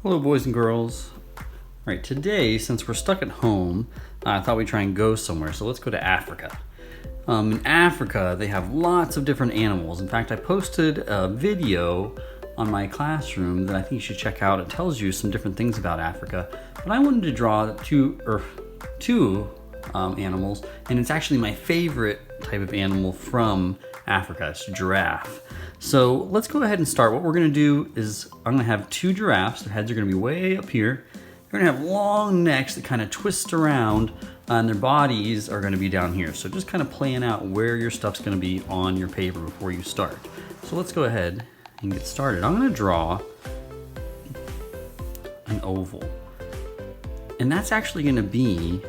Hello, boys and girls. All right, today, since we're stuck at home, I thought we'd try and go somewhere. So let's go to Africa. In Africa, they have lots of different animals. In fact, I posted a video on my classroom that I think you should check out. It tells you some different things about Africa. But I wanted to draw two animals, and it's actually my favorite type of animal from Africa. It's a giraffe. So let's go ahead and start. What we're going to do is I'm going to have two giraffes. Their heads are going to be way up here. They're going to have long necks that kind of twist around, and their bodies are going to be down here. So just kind of playing out where your stuff's going to be on your paper before you start. So let's go ahead and get started. I'm going to draw an oval. And that's actually going to be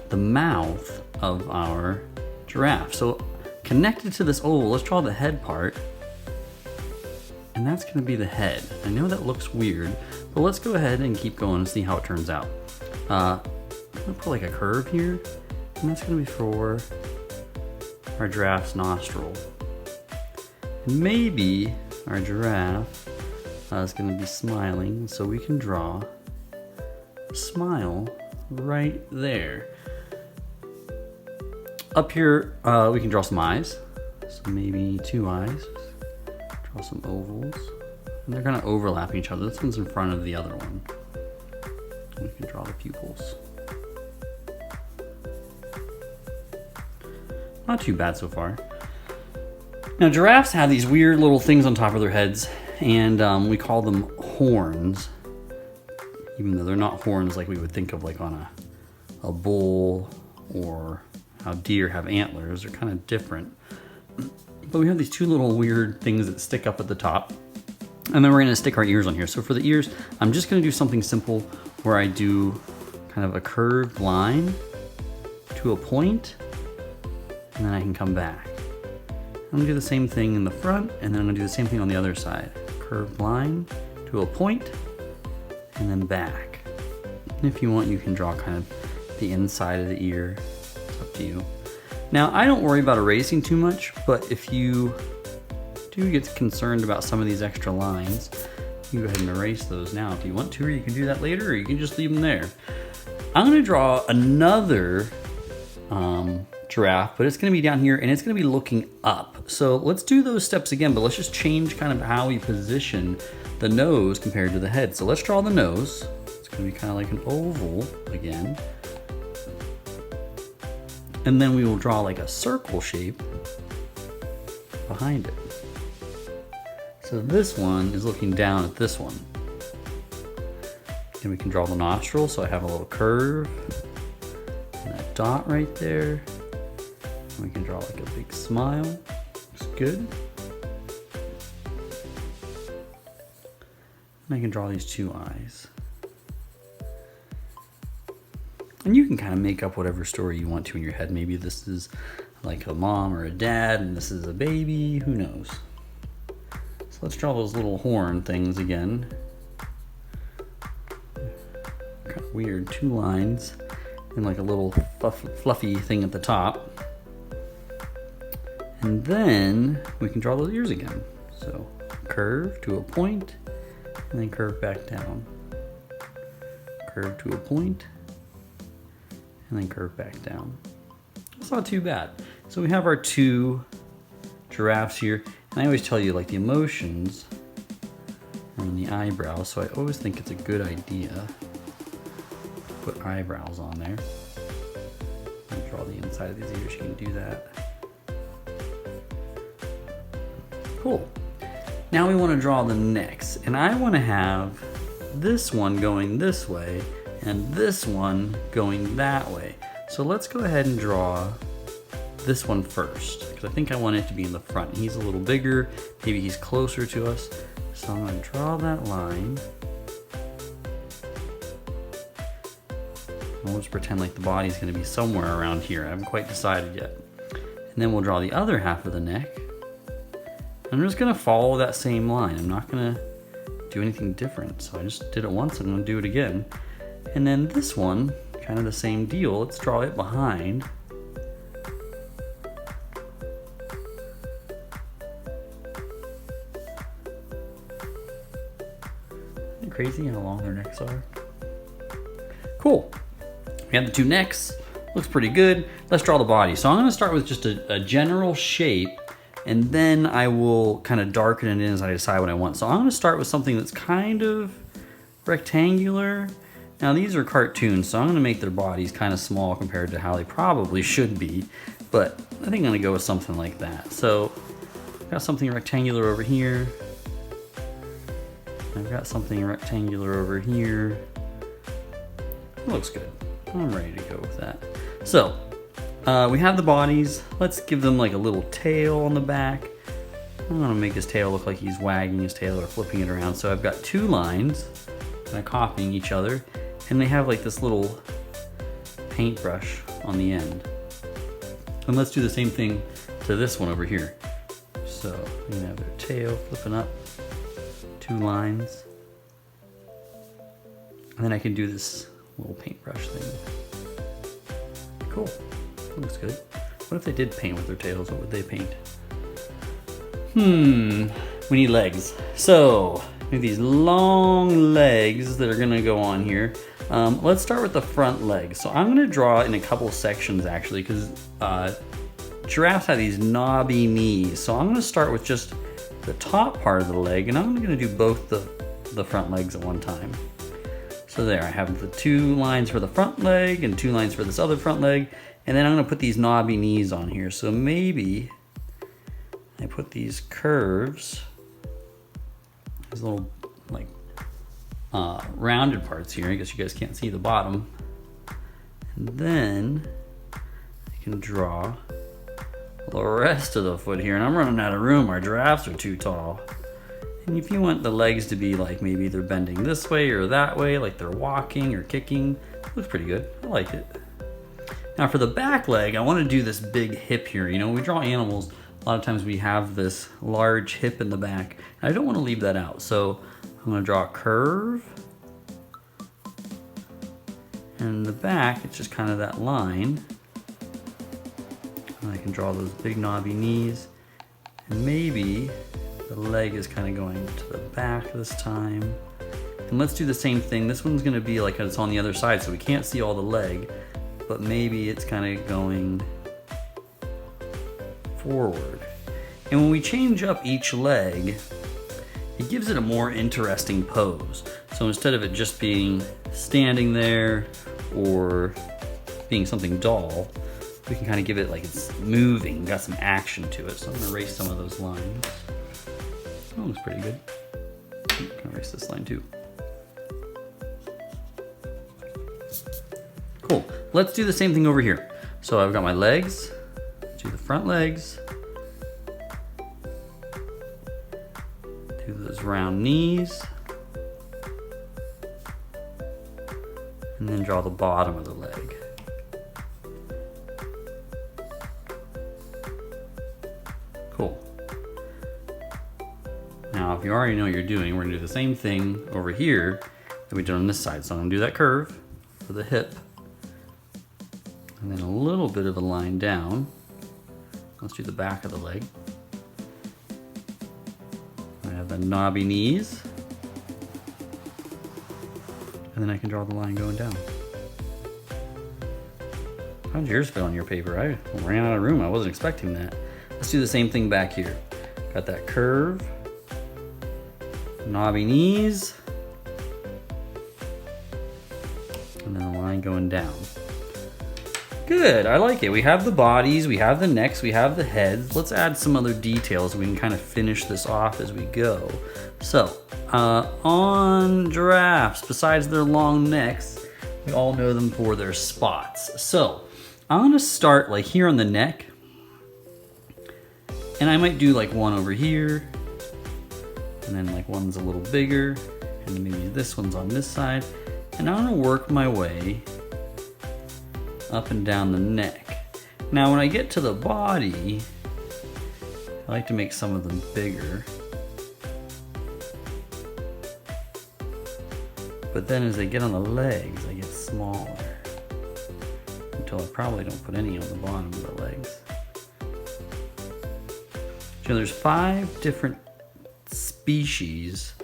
the mouth of our giraffe. So connected to this oval, let's draw the head part. And that's going to be the head. I know that looks weird, but let's go ahead and keep going and see how it turns out. I'm going to put like a curve here, and that's going to be for our giraffe's nostril. And maybe our giraffe is going to be smiling, so we can draw a smile right there. Up here, we can draw some eyes. So maybe two eyes. Draw some ovals. And they're gonna overlap each other. This one's in front of the other one. We can draw the pupils. Not too bad so far. Now, giraffes have these weird little things on top of their heads, and we call them horns. Even though they're not horns like we would think of like on a bull or how deer have antlers. They're kind of different. But we have these two little weird things that stick up at the top. And then we're gonna stick our ears on here. So for the ears, I'm just gonna do something simple where I do kind of a curved line to a point, and then I can come back. I'm gonna do the same thing in the front, and then I'm gonna do the same thing on the other side. Curved line to a point, and then back. And if you want, you can draw kind of the inside of the ear. It's up to you. Now, I don't worry about erasing too much, but if you do get concerned about some of these extra lines, you go ahead and erase those now if you want to, or you can do that later, or you can just leave them there. I'm gonna draw another giraffe, but it's gonna be down here and it's gonna be looking up. So let's do those steps again, but let's just change kind of how we position the nose compared to the head. So let's draw the nose. It's gonna be kind of like an oval again. And then we will draw like a circle shape behind it. So this one is looking down at this one. And we can draw the nostril, so I have a little curve and that dot right there. And we can draw like a big smile. Looks good. And I can draw these two eyes. And you can kind of make up whatever story you want to in your head. Maybe this is like a mom or a dad, and this is a baby, who knows? So let's draw those little horn things again. Kind of weird, two lines, and like a little fluffy thing at the top. And then we can draw those ears again. So curve to a point, and then curve back down. Curve to a point, and then curve back down. That's not too bad. So we have our two giraffes here, and I always tell you like the emotions are in the eyebrows, so I always think it's a good idea to put eyebrows on there. And draw the inside of these ears, you can do that. Cool. Now we want to draw the necks, and I want to have this one going this way and this one going that way. So let's go ahead and draw this one first, because I think I want it to be in the front. He's a little bigger, maybe he's closer to us. So I'm gonna draw that line. We'll just pretend like the body's gonna be somewhere around here. I haven't quite decided yet. And then we'll draw the other half of the neck. I'm just gonna follow that same line. I'm not gonna do anything different. So I just did it once, I'm gonna do it again. And then this one, kind of the same deal. Let's draw it behind. crazy how long their necks are? Cool. We have the two necks. Looks pretty good. Let's draw the body. So I'm going to start with just a general shape, and then I will kind of darken it in as I decide what I want. So I'm going to start with something that's kind of rectangular. Now these are cartoons, so I'm going to make their bodies kind of small compared to how they probably should be, but I think I'm going to go with something like that. So I've got something rectangular over here. I've got something rectangular over here. It looks good. I'm ready to go with that. So we have the bodies. Let's give them like a little tail on the back. I'm gonna make his tail look like he's wagging his tail or flipping it around. So I've got two lines kind of copying each other, and they have like this little paintbrush on the end. And let's do the same thing to this one over here. So you have their tail flipping up, two lines. And then I can do this little paintbrush thing. Cool. Looks good. What if they did paint with their tails? What would they paint? We need legs. So we have these long legs that are gonna go on here. Let's start with the front legs. So I'm gonna draw in a couple sections actually, because giraffes have these knobby knees. So I'm gonna start with just the top part of the leg, and I'm gonna do both the front legs at one time. So there, I have the two lines for the front leg and two lines for this other front leg, and then I'm gonna put these knobby knees on here. So maybe I put these curves, these little like rounded parts here. I guess you guys can't see the bottom. And then I can draw the rest of the foot here, and I'm running out of room. Our giraffes are too tall. And if you want the legs to be like maybe they're bending this way or that way, like they're walking or kicking, looks pretty good. I like it. Now for the back leg, I want to do this big hip here. You know, when we draw animals, a lot of times we have this large hip in the back. And I don't want to leave that out. So I'm going to draw a curve. And in the back, it's just kind of that line. And I can draw those big knobby knees. And maybe the leg is kind of going to the back this time. And let's do the same thing. This one's gonna be like it's on the other side, so we can't see all the leg, but maybe it's kind of going forward. And when we change up each leg, it gives it a more interesting pose. So instead of it just being standing there or being something dull, we can kind of give it like it's moving, got some action to it. So I'm gonna erase some of those lines. That looks pretty good. I'm gonna erase this line too. Cool. Let's do the same thing over here. So I've got my legs. Let's do the front legs. Do those round knees. And then draw the bottom of the leg. Cool. Now, if you already know what you're doing, we're gonna do the same thing over here that we did on this side. So I'm gonna do that curve for the hip, and then a little bit of a line down. Let's do the back of the leg. I have the knobby knees, and then I can draw the line going down. How'd yours fit on your paper? I ran out of room. I wasn't expecting that. Let's do the same thing back here. Got that curve. Knobby knees, and then a line going down. Good, I like it. We have the bodies, we have the necks, we have the heads. Let's add some other details. We can kind of finish this off as we go. So, on giraffes, besides their long necks, we all know them for their spots. So, I'm gonna start like here on the neck, and I might do like one over here, and then like one's a little bigger, and maybe this one's on this side. And I'm gonna work my way up and down the neck. Now when I get to the body, I like to make some of them bigger. But then as they get on the legs, I get smaller. Until I probably don't put any on the bottom of the legs. So there's 5 different species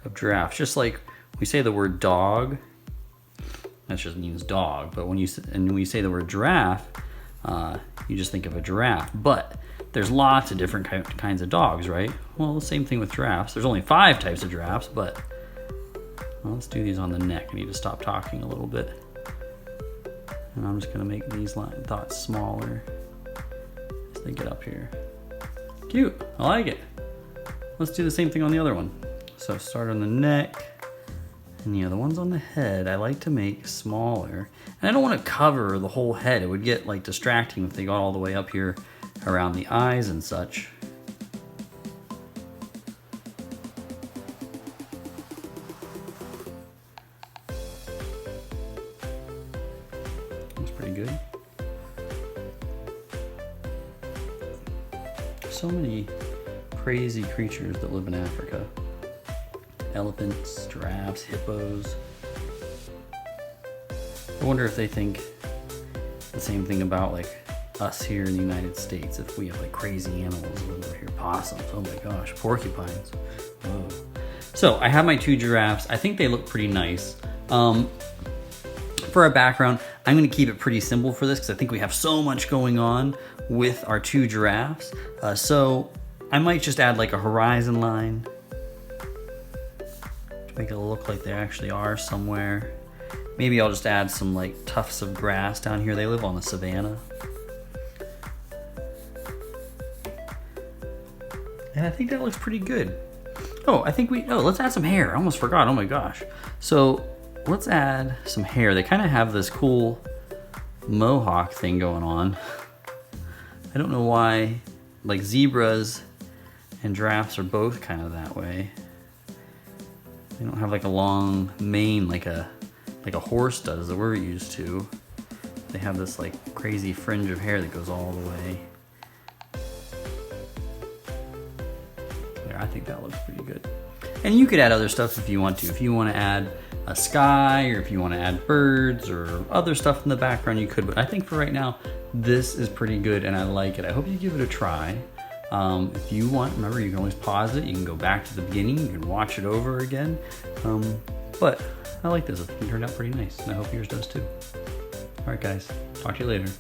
of giraffes, just like we say the word dog, that just means dog. But when you say the word giraffe, you just think of a giraffe. But there's lots of different kinds of dogs, right? Well, the same thing with giraffes. There's only 5 types of giraffes, but well, let's do these on the neck. I need to stop talking a little bit. And I'm just gonna make these dots smaller as they get up here. Cute, I like it. Let's do the same thing on the other one. So start on the neck, and the ones on the head I like to make smaller. And I don't want to cover the whole head. It would get like distracting if they got all the way up here around the eyes and such. That's pretty good. So many crazy creatures that live in Africa. Elephants, giraffes, hippos. I wonder if they think the same thing about like us here in the United States, if we have like crazy animals over here. Possums, oh my gosh, porcupines. Whoa. So I have my 2 giraffes. I think they look pretty nice. For a background, I'm gonna keep it pretty simple for this because I think we have so much going on with our 2 giraffes. So I might just add like a horizon line to make it look like they actually are somewhere. Maybe I'll just add some like tufts of grass down here. They live on the savanna. And I think that looks pretty good. Oh, let's add some hair. I almost forgot, oh my gosh. So let's add some hair. They kind of have this cool mohawk thing going on. I don't know why, like zebras and giraffes are both kind of that way. They don't have like a long mane like a horse does that we're used to. They have this like crazy fringe of hair that goes all the way. There, I think that looks pretty good. And you could add other stuff if you want to. If you want to add a sky, or if you want to add birds or other stuff in the background, you could. But I think for right now, this is pretty good and I like it. I hope you give it a try. If you want, remember, you can always pause it. You can go back to the beginning. You can watch it over again. But I like this. It turned out pretty nice, and I hope yours does too. All right, guys. Talk to you later.